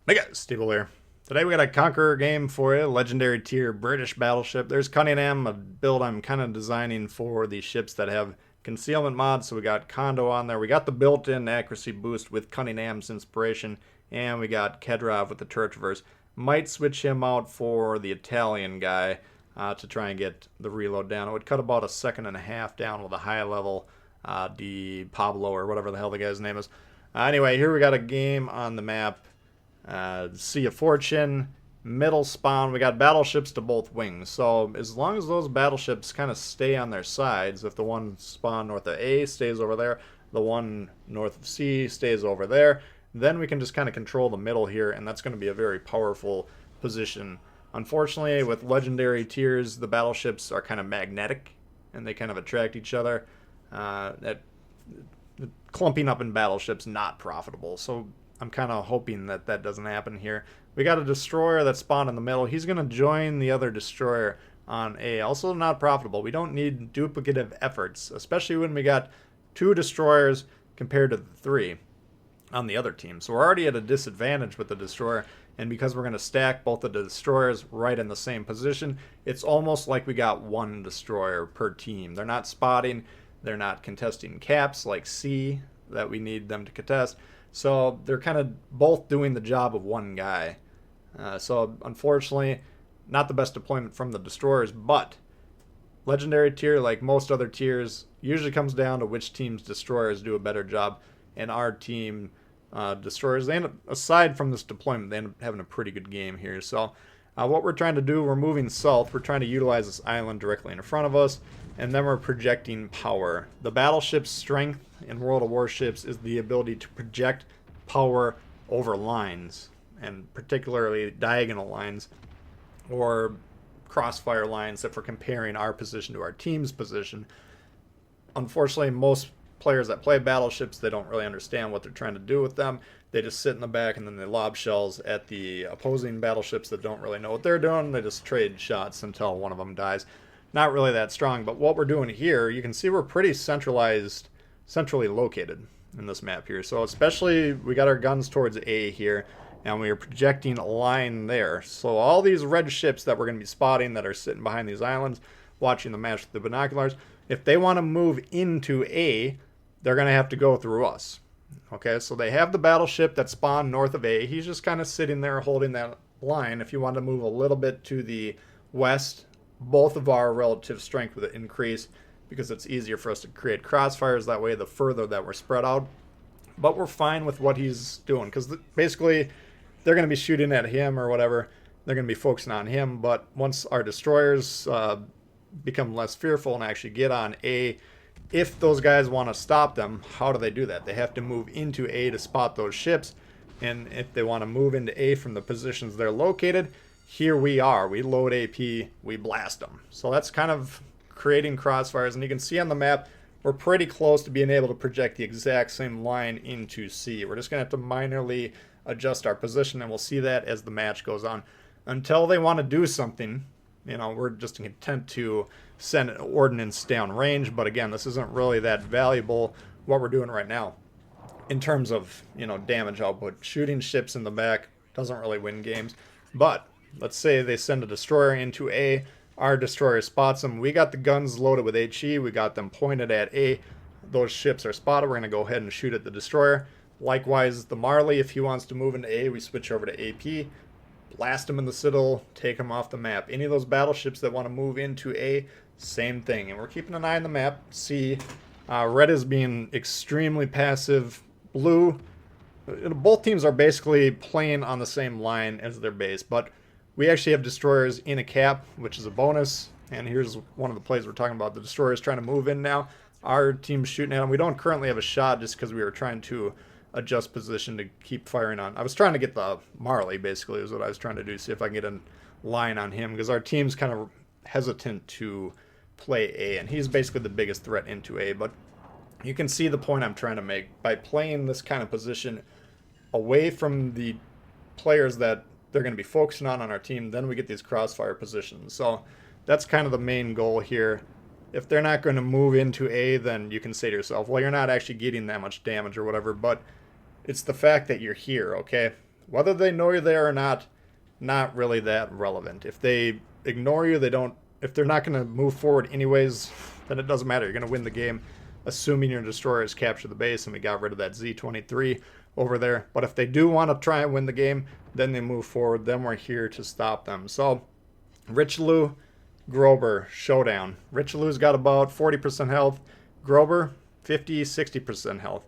Hey guys, Tbull here. Today we got a Conqueror game for you, legendary tier British battleship. There's Cunningham, a build I'm kind of designing for the ships that have concealment mods. So we got Kondo on there. We got the built-in accuracy boost with Cunningham's inspiration, and we got Kedrov with the turret reverse. Might switch him out for the Italian guy to try and get the reload down. It would cut about a second and a half down with a high level Pablo or whatever the hell the guy's name is. Anyway, here we got a game on the map. Sea of Fortune, middle spawn. We got battleships to both wings. So as long as those battleships kind of stay on their sides, if the one spawn north of A stays over there, the one north of C stays over there, then we can just kind of control the middle here, and that's going to be a very powerful position. Unfortunately, with legendary tiers, the battleships are kind of magnetic, and they kind of attract each other. That clumping up in battleships not profitable. So I'm kind of hoping that that doesn't happen here. We got a destroyer that spawned in the middle. He's going to join the other destroyer on A. Also not profitable. We don't need duplicative efforts, especially when we got two destroyers compared to the three on the other team. So we're already at a disadvantage with the destroyer, and because we're going to stack both of the destroyers right in the same position, it's almost like we got one destroyer per team. They're not spotting, they're not contesting caps like C that we need them to contest. So they're kind of both doing the job of one guy. So unfortunately, not the best deployment from the destroyers, but legendary tier, like most other tiers, usually comes down to which team's destroyers do a better job. And our team destroyers, they end up, aside from this deployment, they end up having a pretty good game here. So what we're trying to do, we're moving south. We're trying to utilize this island directly in front of us, and then we're projecting power. The battleship's strength in World of Warships is the ability to project power over lines, and particularly diagonal lines or crossfire lines if we're comparing our position to our team's position. Unfortunately, most players that play battleships, they don't really understand what they're trying to do with them. They just sit in the back and then they lob shells at the opposing battleships that don't really know what they're doing. They just trade shots until one of them dies. Not really that strong, but what we're doing here, you can see we're pretty centrally located in this map here. So especially we got our guns towards A here, and we are projecting a line there. So all these red ships that we're going to be spotting that are sitting behind these islands, watching the match with the binoculars, if they want to move into A, they're going to have to go through us. Okay, so they have the battleship that spawned north of A. He's just kind of sitting there holding that line. If you want to move a little bit to the west, both of our relative strength would increase because it's easier for us to create crossfires that way the further that we're spread out. But we're fine with what he's doing because basically they're going to be shooting at him or whatever. They're going to be focusing on him. But once our destroyers become less fearful and actually get on A, if those guys want to stop them, how do they do that? They have to move into A to spot those ships. And if they want to move into A from the positions they're located, here we are. We load AP, we blast them. So that's kind of creating crossfires. And you can see on the map, we're pretty close to being able to project the exact same line into C. We're just going to have to minorly adjust our position, and we'll see that as the match goes on. Until they want to do something, we're just content to send an ordnance down range. But again, this isn't really that valuable, what we're doing right now, in terms of, damage output. Shooting ships in the back doesn't really win games. But let's say they send a destroyer into A. Our destroyer spots them. We got the guns loaded with HE. We got them pointed at A. Those ships are spotted. We're going to go ahead and shoot at the destroyer. Likewise, the Marley, if he wants to move into A, we switch over to AP. Blast him in the citadel. Take him off the map. Any of those battleships that want to move into A, same thing. And we're keeping an eye on the map. See, red is being extremely passive. Blue, both teams are basically playing on the same line as their base, but we actually have destroyers in a cap, which is a bonus. And here's one of the plays we're talking about. The destroyers trying to move in now. Our team's shooting at them. We don't currently have a shot just because we were trying to adjust position to keep firing on. I was trying to get the Marley, basically, is what I was trying to do. See if I can get a line on him, because our team's kind of hesitant to play A, and he's basically the biggest threat into A. But you can see the point I'm trying to make. By playing this kind of position away from the players that they're going to be focusing on our team, then we get these crossfire positions. So that's kind of the main goal here. If they're not going to move into A, then you can say to yourself, well, you're not actually getting that much damage or whatever, but it's the fact that you're here, okay? Whether they know you're there or not really that relevant. If they ignore you, if they're not going to move forward anyways, then it doesn't matter. You're going to win the game, assuming your destroyers capture the base and we got rid of that Z-23 over there. But if they do want to try and win the game, then they move forward. Then we're here to stop them. So, Richelieu, Grover, showdown. Richelieu's got about 40% health. Grover, 50, 60% health.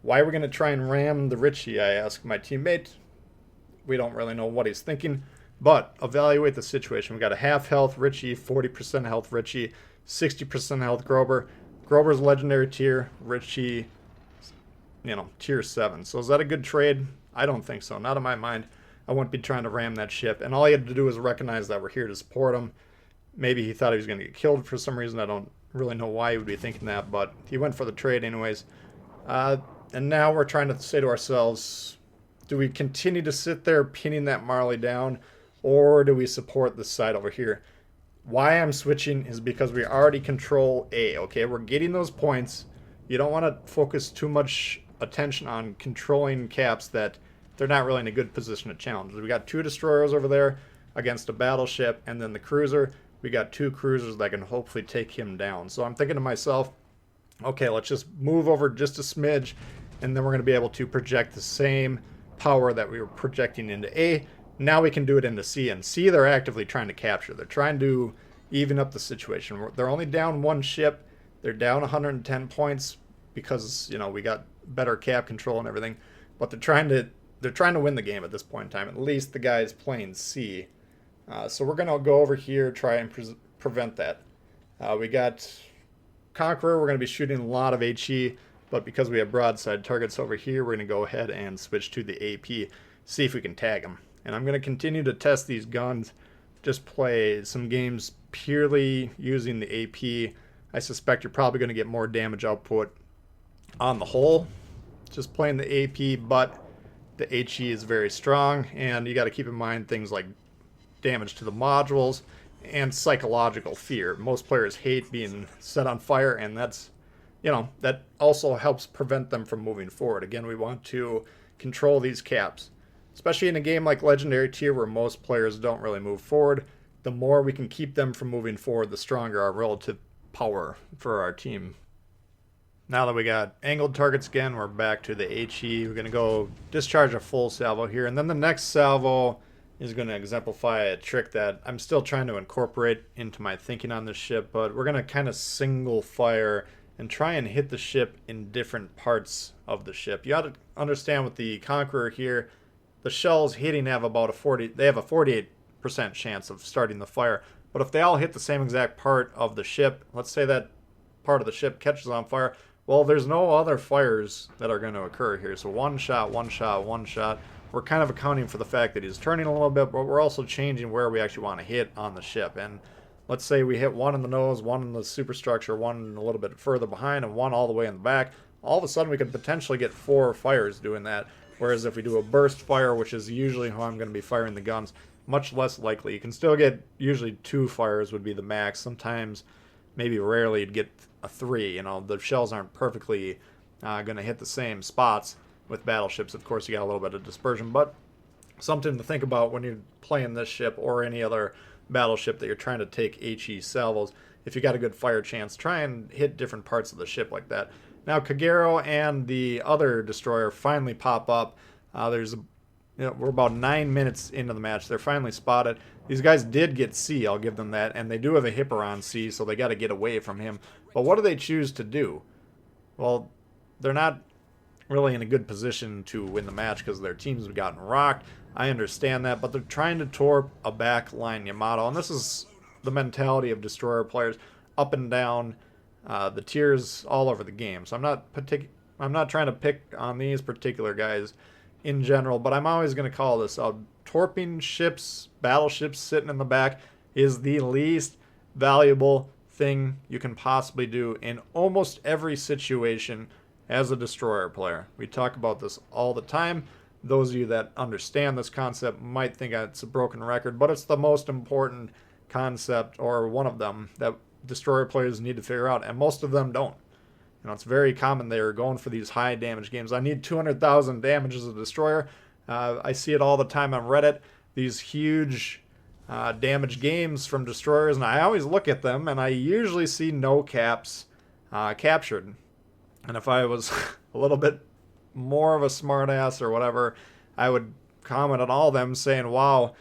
Why are we going to try and ram the Richie, I ask my teammate. We don't really know what he's thinking. But evaluate the situation. We got a half health Richie, 40% health Richie, 60% health Grover. Grover's legendary tier, Richie, tier 7. So is that a good trade? I don't think so. Not in my mind. I wouldn't be trying to ram that ship. And all he had to do was recognize that we're here to support him. Maybe he thought he was going to get killed for some reason. I don't really know why he would be thinking that, but he went for the trade anyways. And now we're trying to say to ourselves, do we continue to sit there pinning that Marley down, or do we support this side over here? Why I'm switching is because we already control A, okay? We're getting those points. You don't want to focus too much attention on controlling caps that they're not really in a good position to challenge. We got 2 destroyers over there against a battleship, and then the cruiser. We got 2 cruisers that can hopefully take him down. So I'm thinking to myself, okay, let's just move over just a smidge, and then we're going to be able to project the same power that we were projecting into A. Now we can do it into C, and C they're actively trying to capture. They're trying to even up the situation. They're only down 1 ship. They're down 110 points because, we got better cap control and everything. But they're trying to win the game at this point in time. At least the guys playing C. So we're going to go over here, try and prevent that. We got Conqueror. We're going to be shooting a lot of HE, but because we have broadside targets over here, we're going to go ahead and switch to the AP, see if we can tag them. And I'm going to continue to test these guns, just play some games purely using the AP. I suspect you're probably going to get more damage output on the whole, just playing the AP, but the HE is very strong, and you got to keep in mind things like damage to the modules and psychological fear. Most players hate being set on fire, and that's, that also helps prevent them from moving forward. Again, we want to control these caps, especially in a game like Legendary Tier where most players don't really move forward. The more we can keep them from moving forward, the stronger our relative power for our team. Now that we got angled targets again, we're back to the HE. We're going to go discharge a full salvo here, and then the next salvo is going to exemplify a trick that I'm still trying to incorporate into my thinking on this ship, but we're going to kind of single fire and try and hit the ship in different parts of the ship. You got to understand with the Conqueror here, the shells hitting have about they have a 48% chance of starting the fire, but if they all hit the same exact part of the ship, let's say that part of the ship catches on fire, well, there's no other fires that are going to occur here. So one shot, one shot, one shot. We're kind of accounting for the fact that he's turning a little bit, but we're also changing where we actually want to hit on the ship. And let's say we hit one in the nose, one in the superstructure, one a little bit further behind, and one all the way in the back. All of a sudden, we could potentially get 4 fires doing that. Whereas if we do a burst fire, which is usually how I'm going to be firing the guns, much less likely. You can still get, usually 2 fires would be the max. Sometimes, maybe rarely, you'd get a 3. The shells aren't perfectly going to hit the same spots. With battleships, of course, you got a little bit of dispersion, but something to think about when you're playing this ship or any other battleship that you're trying to take HE salvos. If you got a good fire chance, try and hit different parts of the ship like that. Now, Kagero and the other destroyer finally pop up. We're about 9 minutes into the match. They're finally spotted. These guys did get C, I'll give them that, and they do have a hipper on C, so they got to get away from him. But what do they choose to do? Well, they're not really in a good position to win the match because their teams have gotten rocked. I understand that, but they're trying to torp a backline Yamato, and this is the mentality of destroyer players up and down the tiers all over the game. So I'm not trying to pick on these particular guys in general, but I'm always going to call this out. Torping ships, battleships sitting in the back is the least valuable thing you can possibly do in almost every situation as a destroyer player. We talk about this all the time. Those of you that understand this concept might think it's a broken record, but it's the most important concept, or one of them, that destroyer players need to figure out, and most of them don't. It's very common they're going for these high damage games. I need 200,000 damage as a destroyer. I see it all the time on Reddit. These huge damaged games from destroyers, and I always look at them, and I usually see no caps captured. And if I was a little bit more of a smartass or whatever, I would comment on all of them saying, "Wow,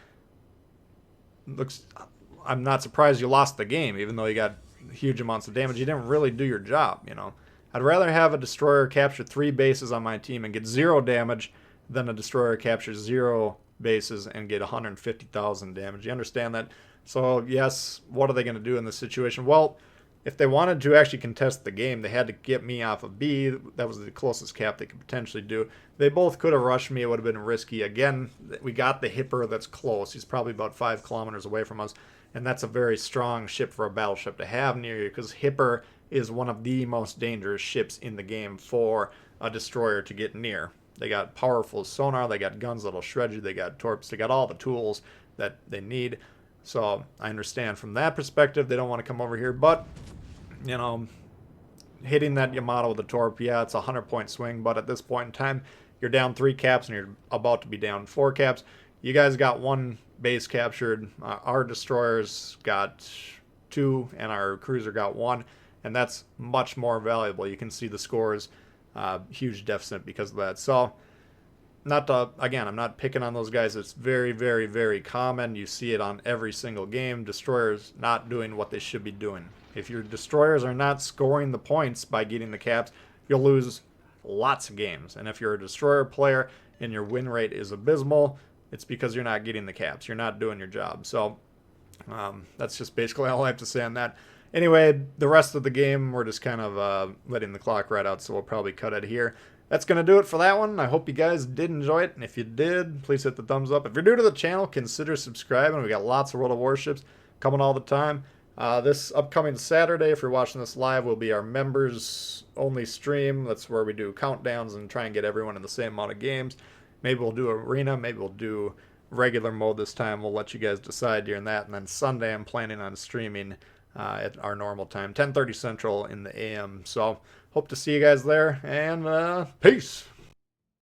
looks. I'm not surprised you lost the game, even though you got huge amounts of damage. You didn't really do your job, you know. I'd rather have a destroyer capture 3 bases on my team and get 0 damage than a destroyer capture 0 bases and get 150,000 damage. You understand that? So yes, what are they going to do in this situation? Well, if they wanted to actually contest the game, they had to get me off of B. That was the closest cap they could potentially do. They both could have rushed me. It would have been risky. Again, we got the Hipper that's close. He's probably about 5 kilometers away from us. And that's a very strong ship for a battleship to have near you, because Hipper is one of the most dangerous ships in the game for a destroyer to get near. They got powerful sonar, they got guns that'll shred you, they got torps, they got all the tools that they need. So I understand from that perspective they don't want to come over here, but you know, hitting that Yamato with a torp, yeah, it's a 100-point swing, but at this point in time, you're down 3 caps and you're about to be down 4 caps. You guys got 1 base captured. Our destroyers got 2, and our cruiser got 1, and that's much more valuable. You can see the scores, huge deficit because of that. So, again, I'm not picking on those guys. It's very, very, very common. You see it on every single game. Destroyers not doing what they should be doing. If your destroyers are not scoring the points by getting the caps, you'll lose lots of games. And if you're a destroyer player and your win rate is abysmal, it's because you're not getting the caps. You're not doing your job. So that's just basically all I have to say on that. Anyway, the rest of the game, we're just kind of letting the clock ride out, so we'll probably cut it here. That's going to do it for that one. I hope you guys did enjoy it. And if you did, please hit the thumbs up. If you're new to the channel, consider subscribing. We got lots of World of Warships coming all the time. This upcoming Saturday, if you're watching this live, will be our members-only stream. That's where we do countdowns and try and get everyone in the same amount of games. Maybe we'll do arena. Maybe we'll do regular mode this time. We'll let you guys decide during that. And then Sunday, I'm planning on streaming at our normal time, 10:30 Central in the AM. So hope to see you guys there, and peace.